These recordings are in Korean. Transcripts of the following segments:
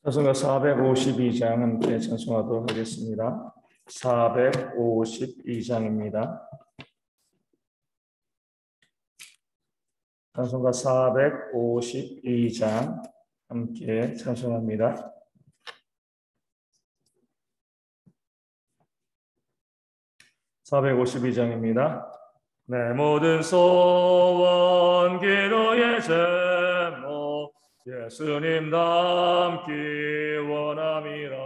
찬송가 452장 함께 찬송하도록 하겠습니다. 452장입니다. 찬송가 452장 함께 찬송합니다. (452장입니다) 내 모든 소원 기도의 제목 예수님 닮기 원함이라.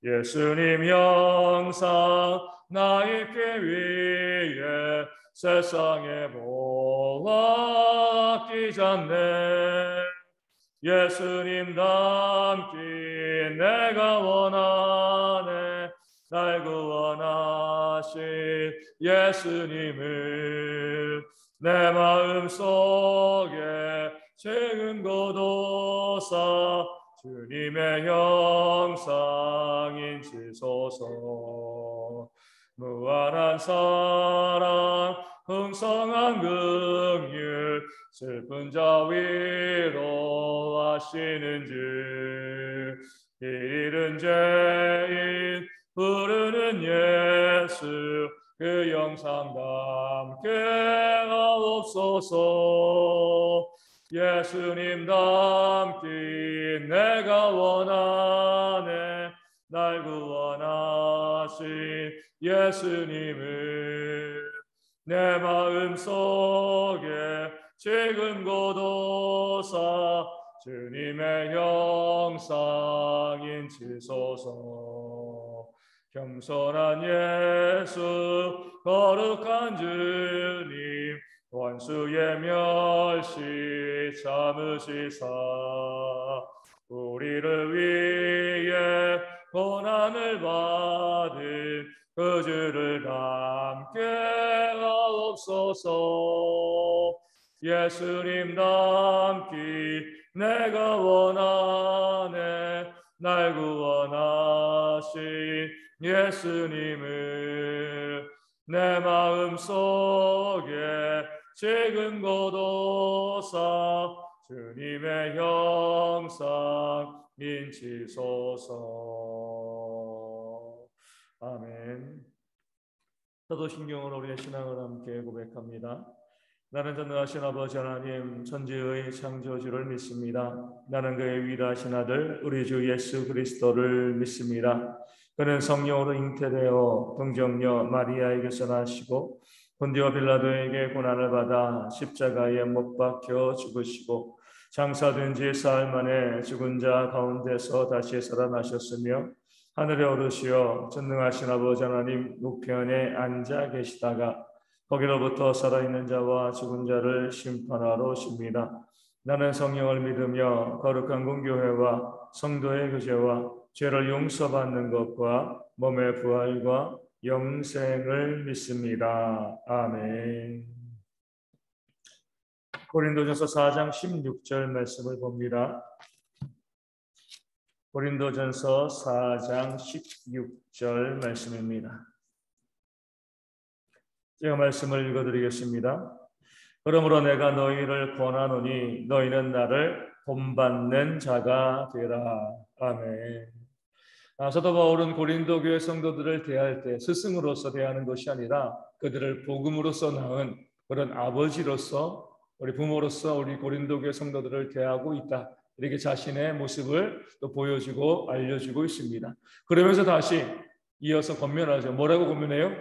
예수님 형상 나 있기 위해 세상에 보아 아끼잖네. 예수님 닮기 내가 원하네. 날 구원하신 예수님을 내 마음속에 지금 고도사 주님의 형상인지소서. 무한한 사랑 풍성한 긍휼 슬픈 자 위로하시는 주 잃은 죄인 부르는 예수 그 영상 담게 하옵소서. 예수님 닮기 내가 원하네. 날 구원하신 예수님을 내 마음속에 지금 고도사 주님의 형상인지소서. 겸손한 예수 거룩한 주님 원수의 멸시 참으시사 우리를 위해 고난을 받은 그 주를 닮게 하옵소서. 예수님 닮기 내가 원하네. 날 구원하신 예수님을 내 마음속에 지금 고도사 주님의 형상인지소서. 아멘. 사도신경으로 우리의 신앙을 함께 고백합니다. 나는 전능하신 아버지 하나님 천지의 창조주를 믿습니다. 나는 그의 위대하신 아들 우리 주 예수 그리스도를 믿습니다. 그는 성령으로 잉태되어 동정녀 마리아에게서 나시고 본디오 빌라도에게 고난을 받아 십자가에 못 박혀 죽으시고 장사된 지 사흘 만에 죽은 자 가운데서 다시 살아나셨으며 하늘에 오르시어 전능하신 아버지 하나님 우편에 앉아 계시다가 거기로부터 살아있는 자와 죽은 자를 심판하러 오십니다. 나는 성령을 믿으며 거룩한 공교회와 성도의 교제와 죄를 용서받는 것과 몸의 부활과 영생을 믿습니다. 아멘. 고린도전서 4장 16절 말씀을 봅니다. 고린도전서 4장 16절 말씀입니다. 제가 말씀을 읽어드리겠습니다. 그러므로 내가 너희를 권하노니 너희는 나를 본받는 자가 되라. 아멘. 사도 바울은 고린도 교회 성도들을 대할 때 스승으로서 대하는 것이 아니라 그들을 복음으로서 낳은 그런 아버지로서 우리 부모로서 우리 고린도 교회 성도들을 대하고 있다. 이렇게 자신의 모습을 또 보여주고 알려주고 있습니다. 그러면서 다시 이어서 권면하죠. 뭐라고 권면해요?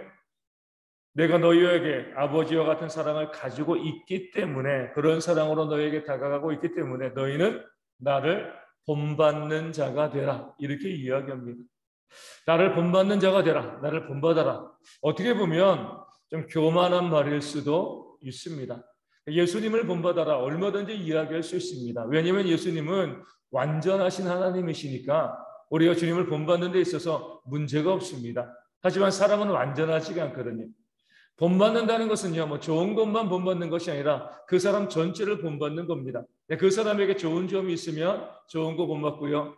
내가 너희에게 아버지와 같은 사랑을 가지고 있기 때문에 그런 사랑으로 너희에게 다가가고 있기 때문에 너희는 나를 본받는 자가 되라. 이렇게 이야기합니다. 나를 본받는 자가 되라. 나를 본받아라. 어떻게 보면 좀 교만한 말일 수도 있습니다. 예수님을 본받아라. 얼마든지 이야기할 수 있습니다. 왜냐하면 예수님은 완전하신 하나님이시니까 우리가 주님을 본받는 데 있어서 문제가 없습니다. 하지만 사람은 완전하지가 않거든요. 본받는다는 것은요, 뭐 좋은 것만 본받는 것이 아니라 그 사람 전체를 본받는 겁니다. 그 사람에게 좋은 점이 있으면 좋은 거 본받고요.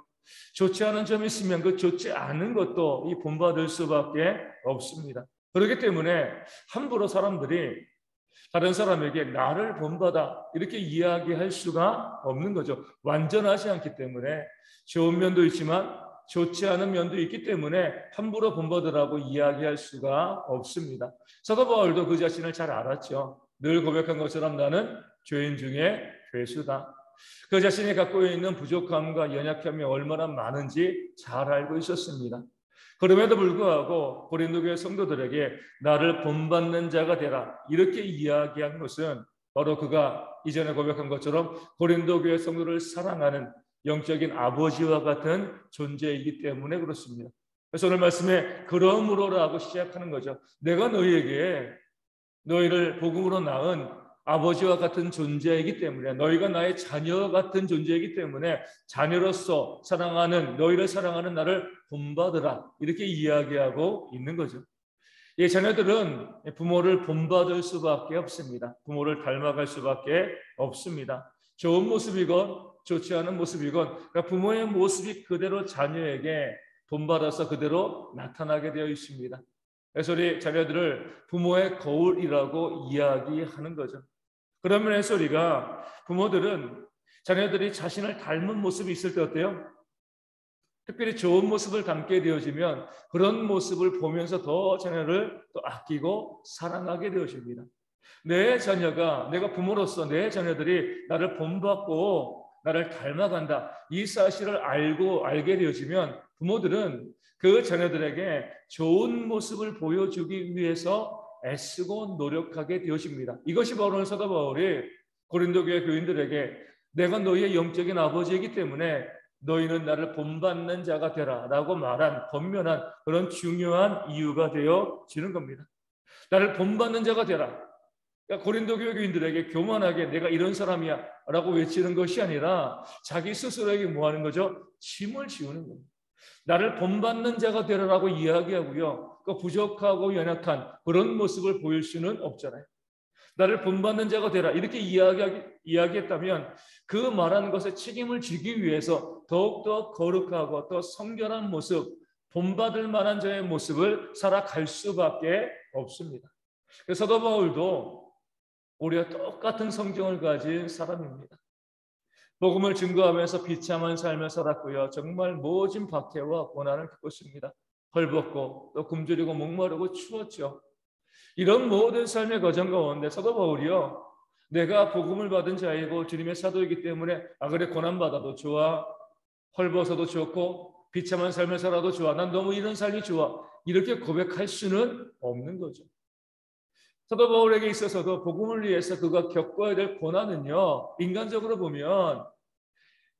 좋지 않은 점이 있으면 그 좋지 않은 것도 이 본받을 수밖에 없습니다. 그렇기 때문에 함부로 사람들이 다른 사람에게 나를 본받아 이렇게 이야기할 수가 없는 거죠. 완전하지 않기 때문에 좋은 면도 있지만 좋지 않은 면도 있기 때문에 함부로 본받으라고 이야기할 수가 없습니다. 사도 바울도 그 자신을 잘 알았죠. 늘 고백한 것처럼 나는 죄인 중에 괴수다. 그 자신이 갖고 있는 부족함과 연약함이 얼마나 많은지 잘 알고 있었습니다. 그럼에도 불구하고 고린도 교회 성도들에게 나를 본받는 자가 되라 이렇게 이야기한 것은 바로 그가 이전에 고백한 것처럼 고린도 교회 성도를 사랑하는 영적인 아버지와 같은 존재이기 때문에 그렇습니다. 그래서 오늘 말씀에 그러므로라고 시작하는 거죠. 내가 너희에게 너희를 복음으로 낳은 아버지와 같은 존재이기 때문에, 너희가 나의 자녀 같은 존재이기 때문에 자녀로서 사랑하는, 너희를 사랑하는 나를 본받으라 이렇게 이야기하고 있는 거죠. 이 자녀들은 부모를 본받을 수밖에 없습니다. 부모를 닮아갈 수밖에 없습니다. 좋은 모습이건 좋지 않은 모습이건 그러니까 부모의 모습이 그대로 자녀에게 본받아서 그대로 나타나게 되어 있습니다. 그래서 우리 자녀들을 부모의 거울이라고 이야기하는 거죠. 그런 면에서 우리가 부모들은 자녀들이 자신을 닮은 모습이 있을 때 어때요? 특별히 좋은 모습을 담게 되어지면 그런 모습을 보면서 더 자녀를 또 아끼고 사랑하게 되어집니다. 내 자녀가, 내가 부모로서 내 자녀들이 나를 본받고 나를 닮아간다 이 사실을 알게 되어지면 부모들은 그 자녀들에게 좋은 모습을 보여주기 위해서 애쓰고 노력하게 되어집니다. 이것이 바로 사도 바울이 고린도 교회 교인들에게 내가 너희의 영적인 아버지이기 때문에 너희는 나를 본받는 자가 되라 라고 말한 권면한 그런 중요한 이유가 되어지는 겁니다. 나를 본받는 자가 되라. 그러니까 고린도 교회 교인들에게 교만하게 내가 이런 사람이야 라고 외치는 것이 아니라 자기 스스로에게 뭐 하는 거죠? 짐을 지우는 겁니다. 나를 본받는 자가 되라라고 이야기하고요. 그 부족하고 연약한 그런 모습을 보일 수는 없잖아요. 나를 본받는 자가 되라 이렇게 이야기했다면 그 말한 것에 책임을 지기 위해서 더욱더 거룩하고 또 성결한 모습, 본받을 만한 자의 모습을 살아갈 수밖에 없습니다. 그래서 사도 바울도 우리와 똑같은 성정을 가진 사람입니다. 복음을 증거하면서 비참한 삶을 살았고요. 정말 모진 박해와 고난을 겪었습니다. 헐벗고 또 굶주리고 목마르고 추웠죠. 이런 모든 삶의 과정 가운데 사도 바울이요. 내가 복음을 받은 자이고 주님의 사도이기 때문에 그래 고난받아도 좋아. 헐벗어도 좋고 비참한 삶을 살아도 좋아. 난 너무 이런 삶이 좋아. 이렇게 고백할 수는 없는 거죠. 사도 바울에게 있어서도 복음을 위해서 그가 겪어야 될 고난은요. 인간적으로 보면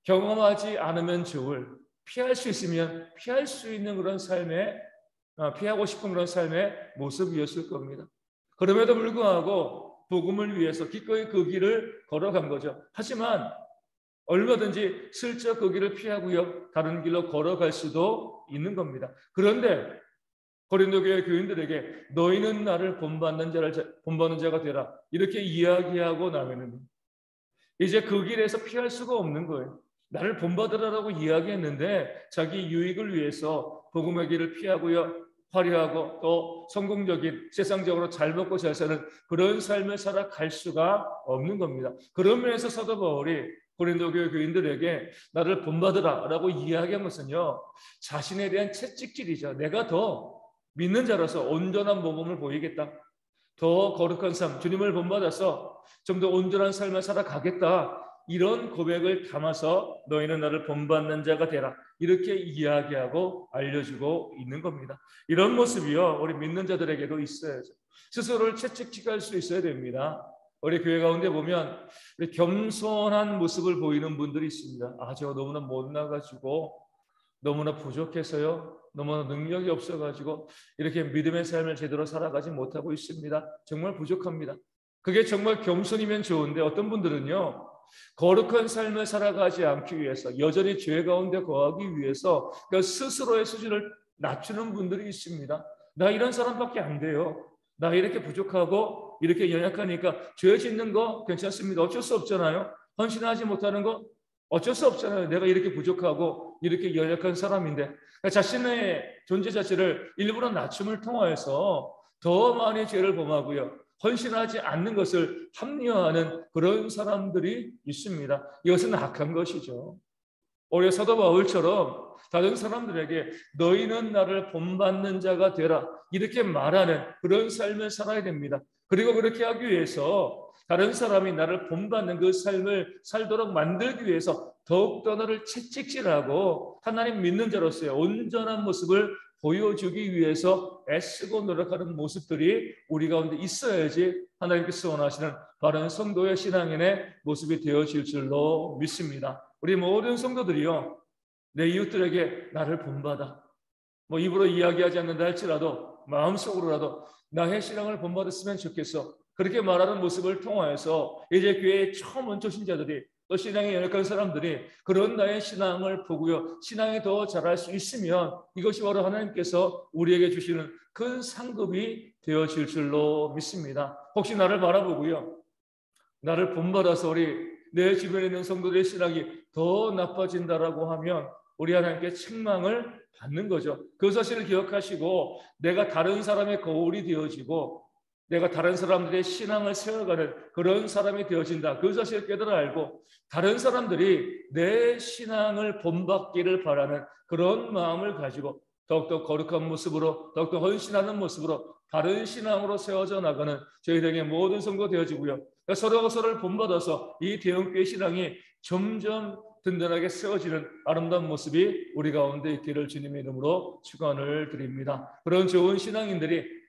경험하지 않으면 좋을, 피할 수 있으면 피할 수 있는 그런 삶의 피하고 싶은 그런 삶의 모습이었을 겁니다. 그럼에도 불구하고 복음을 위해서 기꺼이 그 길을 걸어간 거죠. 하지만 얼마든지 슬쩍 그 길을 피하고요. 다른 길로 걸어갈 수도 있는 겁니다. 그런데 고린도 교회 교인들에게 너희는 나를 본받는 자가 되라 이렇게 이야기하고 나면은 이제 그 길에서 피할 수가 없는 거예요. 나를 본받으라고 이야기했는데 자기 유익을 위해서 복음의 길을 피하고요. 화려하고 또 성공적인 세상적으로 잘 먹고 잘 사는 그런 삶을 살아갈 수가 없는 겁니다. 그런 면에서 사도 바울이 고린도 교회 교인들에게 나를 본받으라라고 이야기한 것은요. 자신에 대한 채찍질이죠. 내가 더 믿는 자로서 온전한 복음을 보이겠다. 더 거룩한 삶, 주님을 본받아서 좀 더 온전한 삶을 살아가겠다. 이런 고백을 담아서 너희는 나를 본받는 자가 되라. 이렇게 이야기하고 알려주고 있는 겁니다. 이런 모습이요. 우리 믿는 자들에게도 있어야죠. 스스로를 채찍질할 수 있어야 됩니다. 우리 교회 가운데 보면 우리 겸손한 모습을 보이는 분들이 있습니다. 제가 너무나 못나가지고 너무나 부족해서요. 너무나 능력이 없어가지고 이렇게 믿음의 삶을 제대로 살아가지 못하고 있습니다. 정말 부족합니다. 그게 정말 겸손이면 좋은데 어떤 분들은요. 거룩한 삶을 살아가지 않기 위해서 여전히 죄 가운데 거하기 위해서 그 스스로의 수준을 낮추는 분들이 있습니다. 나 이런 사람밖에 안 돼요. 나 이렇게 부족하고 이렇게 연약하니까 죄 짓는 거 괜찮습니다. 어쩔 수 없잖아요. 헌신하지 못하는 거 어쩔 수 없잖아요. 내가 이렇게 부족하고 이렇게 연약한 사람인데 자신의 존재 자체를 일부러 낮춤을 통하여서 더 많이 죄를 범하고요. 헌신하지 않는 것을 합리화하는 그런 사람들이 있습니다. 이것은 악한 것이죠. 오히려 사도 바울처럼 다른 사람들에게 너희는 나를 본받는 자가 되라 이렇게 말하는 그런 삶을 살아야 됩니다. 그리고 그렇게 하기 위해서 다른 사람이 나를 본받는 그 삶을 살도록 만들기 위해서 더욱더 나를 채찍질하고 하나님 믿는 자로서의 온전한 모습을 보여주기 위해서 애쓰고 노력하는 모습들이 우리 가운데 있어야지 하나님께서 원하시는 바른 성도의 신앙인의 모습이 되어질 줄로 믿습니다. 우리 모든 성도들이요, 내 이웃들에게 나를 본받아. 뭐 입으로 이야기하지 않는다 할지라도 마음속으로라도 나의 신앙을 본받았으면 좋겠어. 그렇게 말하는 모습을 통하여서 이제 교회에 처음 온 초신자들이 또 신앙에 연약한 사람들이 그런 나의 신앙을 보고요, 신앙이 더 자랄 수 있으면 이것이 바로 하나님께서 우리에게 주시는 큰 상급이 되어질 줄로 믿습니다. 혹시 나를 바라보고요, 나를 본받아서 내 주변에 있는 성도들의 신앙이 더 나빠진다라고 하면 우리 하나님께 책망을 받는 거죠. 그 사실을 기억하시고 내가 다른 사람의 거울이 되어지고 내가 다른 사람들의 신앙을 세워가는 그런 사람이 되어진다. 그 사실을 깨달아 알고 다른 사람들이 내 신앙을 본받기를 바라는 그런 마음을 가지고 더욱더 거룩한 모습으로 더욱더 헌신하는 모습으로 다른 신앙으로 세워져 나가는 저희들에게 모든 성도 되어지고요. 서로가 서로를 본받아서 이 대형교회 신앙이 점점 든든하게 세워지는 아름다운 모습이 우리 가운데 있기를 주님의 이름으로 축원을 드립니다. 그런 좋은 신앙인들이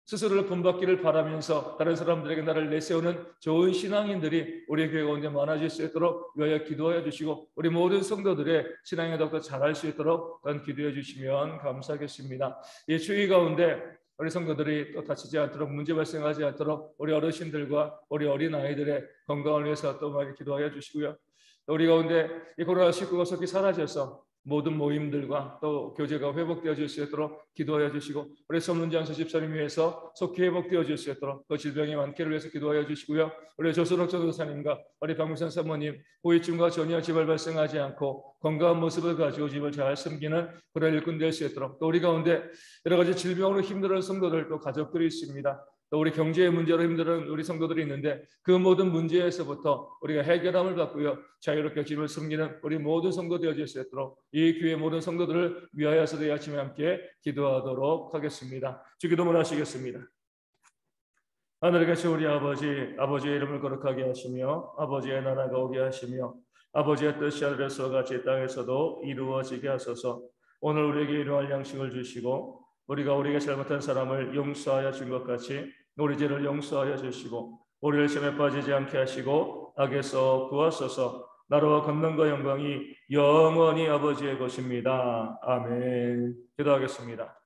스스로를 본받기를 바라면서 다른 사람들에게 나를 내세우는 좋은 신앙인들이 우리 교회 가운데 많아질 수 있도록 위하여 기도하여 주시고 우리 모든 성도들의 신앙이 더욱더 잘할 수 있도록 기도해 주시면 감사하겠습니다. 이 주의 가운데 우리 성도들이 또 다치지 않도록 문제 발생하지 않도록 우리 어르신들과 우리 어린아이들의 건강을 위해서 또 많이 기도하여 주시고요. 우리 가운데 이 코로나19가 속히 사라져서 모든 모임들과 또 교제가 회복되어질 수 있도록 기도하여 주시고 우리 선문장수 집사님 위해서 속히 회복되어질 수 있도록 또 질병이 많기를 위해서 기도하여 주시고요. 우리 조순옥 전도사님과 우리 박문선 사모님 후유증과 전혀 재발 발생하지 않고 건강한 모습을 가지고 집을 잘 섬기는 그런 일꾼 될 수 있도록 또 우리 가운데 여러 가지 질병으로 힘들어하는 성도들 또 가족들이 있습니다. 또 우리 경제의 문제로 힘들어하는 우리 성도들이 있는데 그 모든 문제에서부터 우리가 해결함을 받고요. 자유롭게 집을 섬기는 우리 모든 성도 되어질 수 있도록 이 교회 모든 성도들을 위하여서도 이 아침에 함께 기도하도록 하겠습니다. 주기도문 하시겠습니다. 하늘에 계신 우리 아버지의 이름을 거룩하게 하시며 아버지의 나라가 오게 하시며 아버지의 뜻이 하늘에서 같이 땅에서도 이루어지게 하소서. 오늘 우리에게 일용할 양식을 주시고 우리가 잘못한 사람을 용서하여 준 것 같이 우리 죄를 용서하여 주시고 우리를 시험에 빠지지 않게 하시고 악에서 구하소서. 나라와 권능과 영광이 영원히 아버지의 것입니다. 아멘. 기도하겠습니다.